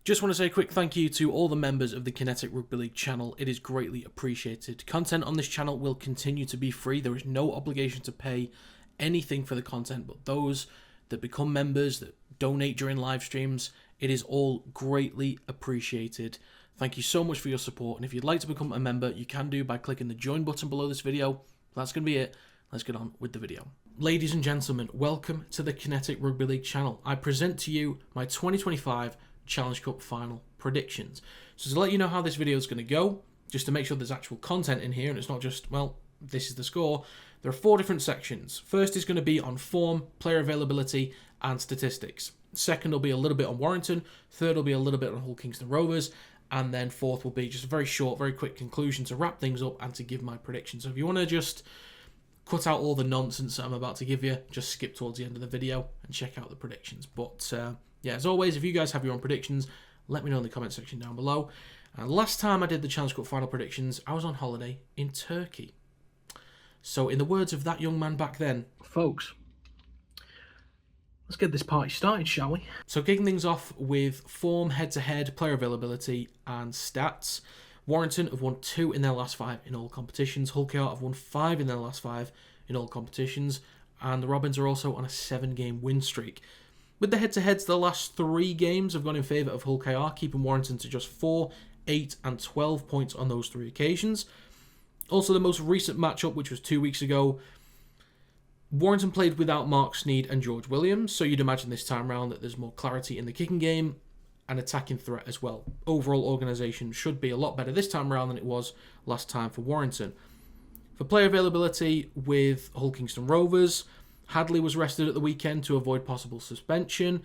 Just want to say a quick thank you to all the members of the Kinetic Rugby League channel. It is greatly appreciated. Content on this channel will continue to be free. There is no obligation to pay anything for the content, but those that become members, that donate during live streams, it is all greatly appreciated. Thank you so much for your support, and if you'd like to become a member, you can do by clicking the join button below this video. That's going to be it. Let's get on with the video. Ladies and gentlemen, welcome to the Kinetic Rugby League channel. I present to you my 2025 Challenge Cup final predictions. So to let you know how this video is going to go, just to make sure there's actual content in here and it's not just, well, this is the score, there are 4 different sections. First is going to be on form, player availability and statistics. Second will be a little bit on Warrington. Third will be a little bit on Hull Kingston Rovers. And then fourth will be just a very short, very quick conclusion to wrap things up and to give my predictions. So if you want to just cut out all the nonsense that I'm about to give you, just skip towards the end of the video and check out the predictions. But yeah, as always, if you guys have your own predictions, let me know in the comment section down below. And last time I did the Challenge Cup final predictions, I was on holiday in Turkey. So in the words of that young man back then, folks, let's get this party started, shall we? So kicking things off with form, head-to-head, player availability and stats. Warrington have won 2 in their last 5 in all competitions. Hull KR have won 5 in their last 5 in all competitions. And the Robins are also on a 7-game win streak. With the head-to-heads, the last 3 games have gone in favour of Hull KR, keeping Warrington to just 4, 8 and 12 points on those 3 occasions. Also, the most recent matchup, which was 2 weeks ago, Warrington played without Mark Sneed and George Williams, so you'd imagine this time round that there's more clarity in the kicking game and attacking threat as well. Overall organisation should be a lot better this time around than it was last time for Warrington. For player availability with Hull Kingston Rovers, Hadley was rested at the weekend to avoid possible suspension.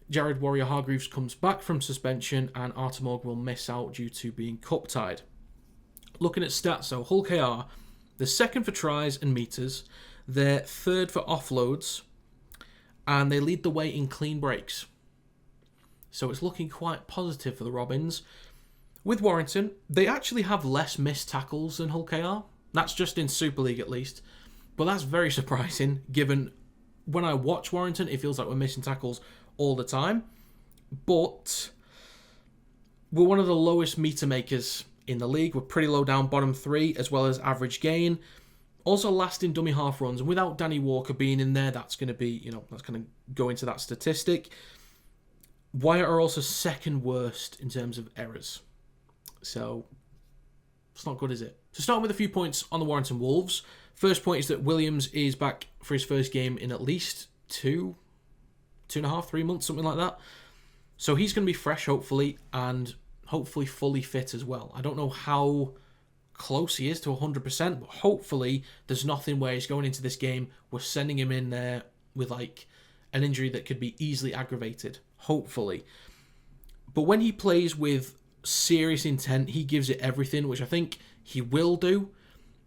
Jared Warrior-Hargreaves comes back from suspension and Artemog will miss out due to being cup-tied. Looking at stats, so Hull KR, they're second for tries and metres, they're third for offloads, and they lead the way in clean breaks. So it's looking quite positive for the Robins. With Warrington, they actually have less missed tackles than Hull KR. That's just in Super League at least. But that's very surprising, given when I watch Warrington, it feels like we're missing tackles all the time. But we're one of the lowest meter makers in the league. We're pretty low down, bottom 3, as well as average gain. Also last in dummy half runs. And without Danny Walker being in there, that's going to be, that's going to go into that statistic. Wyatt are also second worst in terms of errors. So it's not good, is it? So starting with a few points on the Warrington Wolves. First point is that Williams is back for his first game in at least 2.5, 3 months, something like that. So he's going to be fresh, hopefully, and hopefully fully fit as well. I don't know how close he is to 100%, but hopefully there's nothing where he's going into this game, we're sending him in there with like an injury that could be easily aggravated. Hopefully. But when he plays with serious intent, he gives it everything, which I think he will do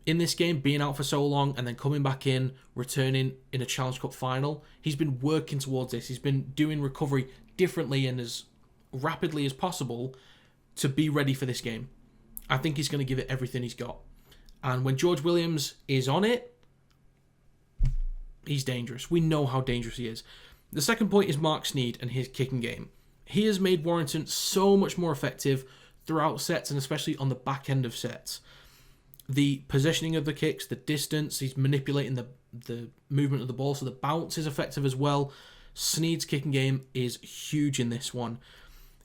in this game, being out for so long and then coming back in, returning in a Challenge Cup final. He's been working towards this. He's been doing recovery differently and as rapidly as possible to be ready for this game. I think he's going to give it everything he's got. And when George Williams is on it, he's dangerous. We know how dangerous he is. The second point is Mark Sneed and his kicking game. He has made Warrington so much more effective throughout sets and especially on the back end of sets. The positioning of the kicks, the distance, he's manipulating the movement of the ball, so the bounce is effective as well. Sneed's kicking game is huge in this one.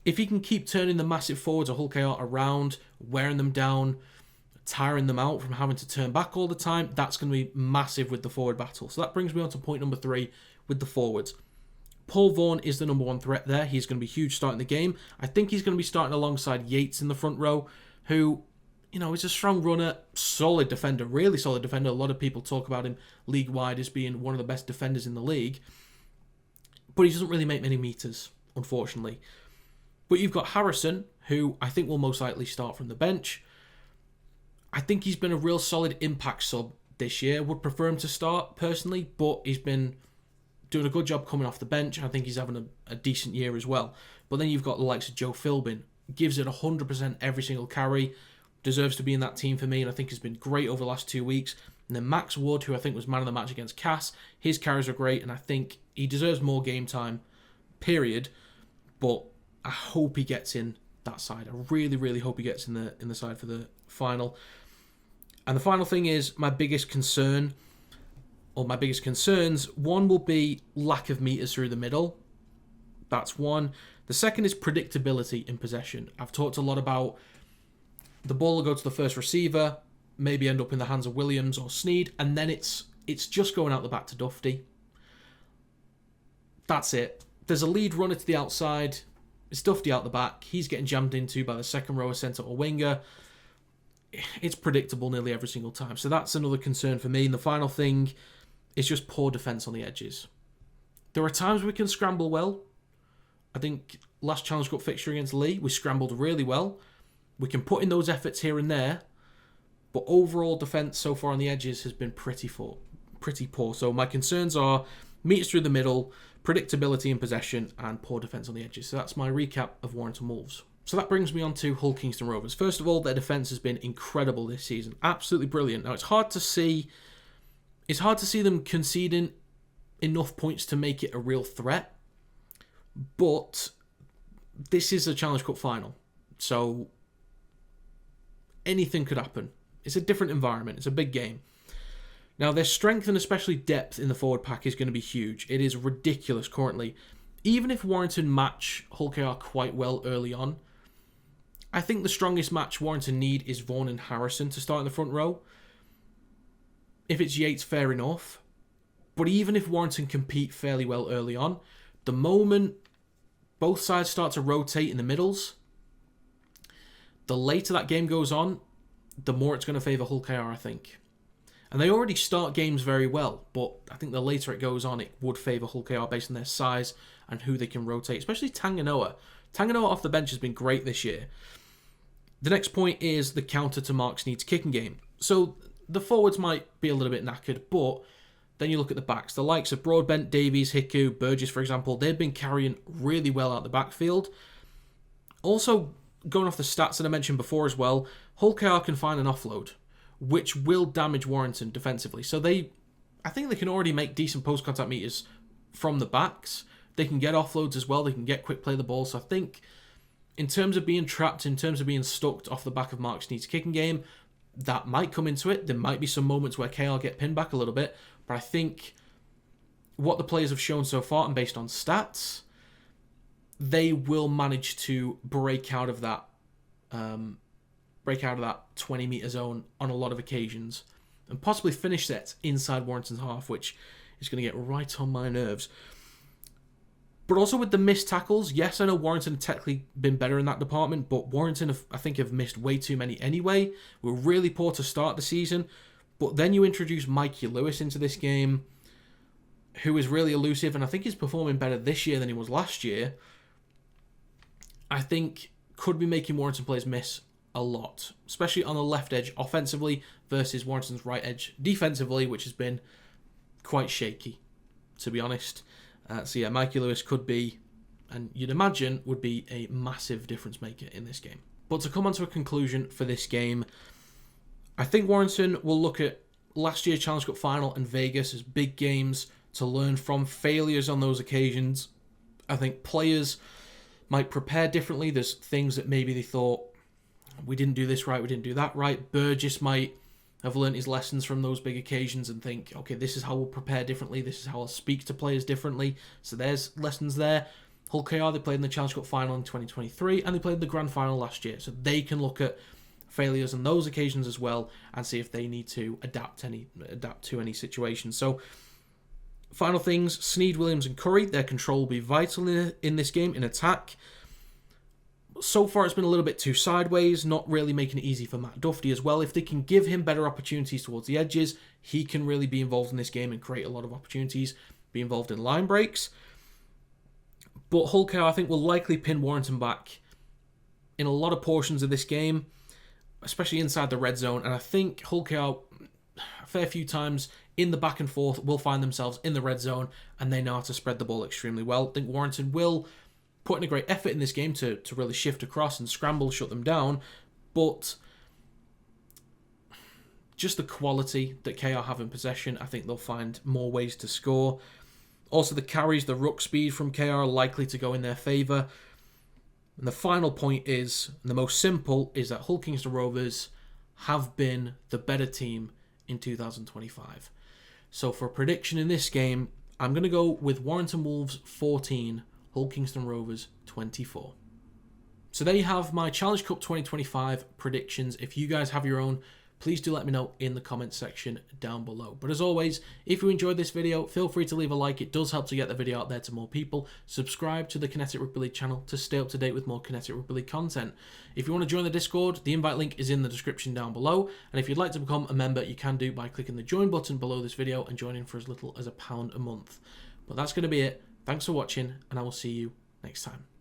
If he can keep turning the massive forwards of Hull KR around, wearing them down, tiring them out from having to turn back all the time, that's going to be massive with the forward battle. So that brings me on to point number 3 with the forwards. Paul Vaughan is the number 1 threat there. He's going to be huge starting the game. I think he's going to be starting alongside Yates in the front row, who, is a strong runner, solid defender, really solid defender. A lot of people talk about him league-wide as being one of the best defenders in the league. But he doesn't really make many meters, unfortunately. But you've got Harrison, who I think will most likely start from the bench. I think he's been a real solid impact sub this year. Would prefer him to start, personally, but he's been doing a good job coming off the bench. I think he's having a decent year as well. But then you've got the likes of Joe Philbin. Gives it 100% every single carry. Deserves to be in that team for me, and I think has been great over the last 2 weeks. And then Max Wood, who I think was man of the match against Cass. His carries are great, and I think he deserves more game time, period. But I hope he gets in that side. I really, really hope he gets in the side for the final. And the final thing is my biggest concern, or my biggest concerns. One will be lack of meters through the middle. That's one. The second is predictability in possession. I've talked a lot about the ball will go to the first receiver, maybe end up in the hands of Williams or Sneed, and then it's just going out the back to Dufty. That's it. There's a lead runner to the outside. It's Dufty out the back. He's getting jammed into by the second rower centre or winger. It's predictable nearly every single time. So that's another concern for me. And the final thing is just poor defence on the edges. There are times we can scramble well. I think last Challenge Cup fixture against Lee, we scrambled really well. We can put in those efforts here and there. But overall defence so far on the edges has been pretty poor. So my concerns are meters through the middle, predictability in possession, and poor defence on the edges. So that's my recap of Warrington Wolves. So that brings me on to Hull Kingston Rovers. First of all, their defence has been incredible this season. Absolutely brilliant. Now, it's hard to see them conceding enough points to make it a real threat. But this is a Challenge Cup final. So anything could happen. It's a different environment. It's a big game. Now, their strength and especially depth in the forward pack is going to be huge. It is ridiculous currently. Even if Warrington match Hull KR quite well early on, I think the strongest match Warrington need is Vaughan and Harrison to start in the front row. If it's Yates, fair enough. But even if Warrington compete fairly well early on, the moment both sides start to rotate in the middles, the later that game goes on, the more it's going to favour Hull KR, I think. And they already start games very well, but I think the later it goes on, it would favour Hull KR based on their size and who they can rotate, especially Tanganoa. Tanganoa off the bench has been great this year. The next point is the counter to Mark Sneed's kicking game. So the forwards might be a little bit knackered, but then you look at the backs. The likes of Broadbent, Davies, Hiku, Burgess, for example, they've been carrying really well out the backfield. Also, going off the stats that I mentioned before as well, Hull KR can find an offload, which will damage Warrington defensively. So I think they can already make decent post-contact meters from the backs. They can get offloads as well. They can get quick play the ball. So I think in terms of being trapped, in terms of being stuck off the back of Mark Sneed's kicking game, that might come into it. There might be some moments where KR get pinned back a little bit. But I think what the players have shown so far, and based on stats, they will manage to break out of that 20-metre zone on a lot of occasions and possibly finish sets inside Warrington's half, which is going to get right on my nerves. But also with the missed tackles, yes, I know Warrington have technically been better in that department, but Warrington, I think, have missed way too many anyway. We're really poor to start the season, but then you introduce Mikey Lewis into this game, who is really elusive, and I think he's performing better this year than he was last year. I think could be making Warrington players miss a lot, especially on the left edge offensively versus Warrington's right edge defensively, which has been quite shaky, to be honest. So yeah, Mikey Lewis could be, and you'd imagine would be, a massive difference maker in this game. But to come on to a conclusion for this game, I think Warrington will look at last year's Challenge Cup final and Vegas as big games to learn from failures on those occasions. I think players might prepare differently. There's things that maybe they thought, we didn't do this right, we didn't do that right. Burgess might have learned his lessons from those big occasions and think, okay, this is how we'll prepare differently, this is how I'll speak to players differently. So there's lessons there. Hull KR, they played in the Challenge Cup final in 2023 and they played the grand final last year. So they can look at failures on those occasions as well and see if they need to adapt to any situation. So final things, Sneed, Williams and Curry, their control will be vital in this game in attack. So far it's been a little bit too sideways, not really making it easy for Matt Dufty as well. If they can give him better opportunities towards the edges, he can really be involved in this game and create a lot of opportunities, be involved in line breaks. But Hull KR, I think, will likely pin Warrington back in a lot of portions of this game, especially inside the red zone. And I think Hull KR, a fair few times in the back and forth, will find themselves in the red zone, and they know how to spread the ball extremely well. I think Warrington will put in a great effort in this game to really shift across and scramble, shut them down, but just the quality that KR have in possession, I think they'll find more ways to score. Also, the carries, the ruck speed from KR are likely to go in their favour. And the final point is, and the most simple, is that Hull Kingston Rovers have been the better team in 2025. So for a prediction in this game, I'm going to go with Warrington Wolves 14, Hull Kingston Rovers 24. So there you have my Challenge Cup 2025 predictions. If you guys have your own, please do let me know in the comments section down below. But as always, if you enjoyed this video, feel free to leave a like. It does help to get the video out there to more people. Subscribe to the Kinetic Rugby League channel to stay up to date with more Kinetic Rugby League content. If you want to join the Discord, the invite link is in the description down below. And if you'd like to become a member, you can do by clicking the join button below this video and joining for as little as £1 a month. But that's going to be it. Thanks for watching, and I will see you next time.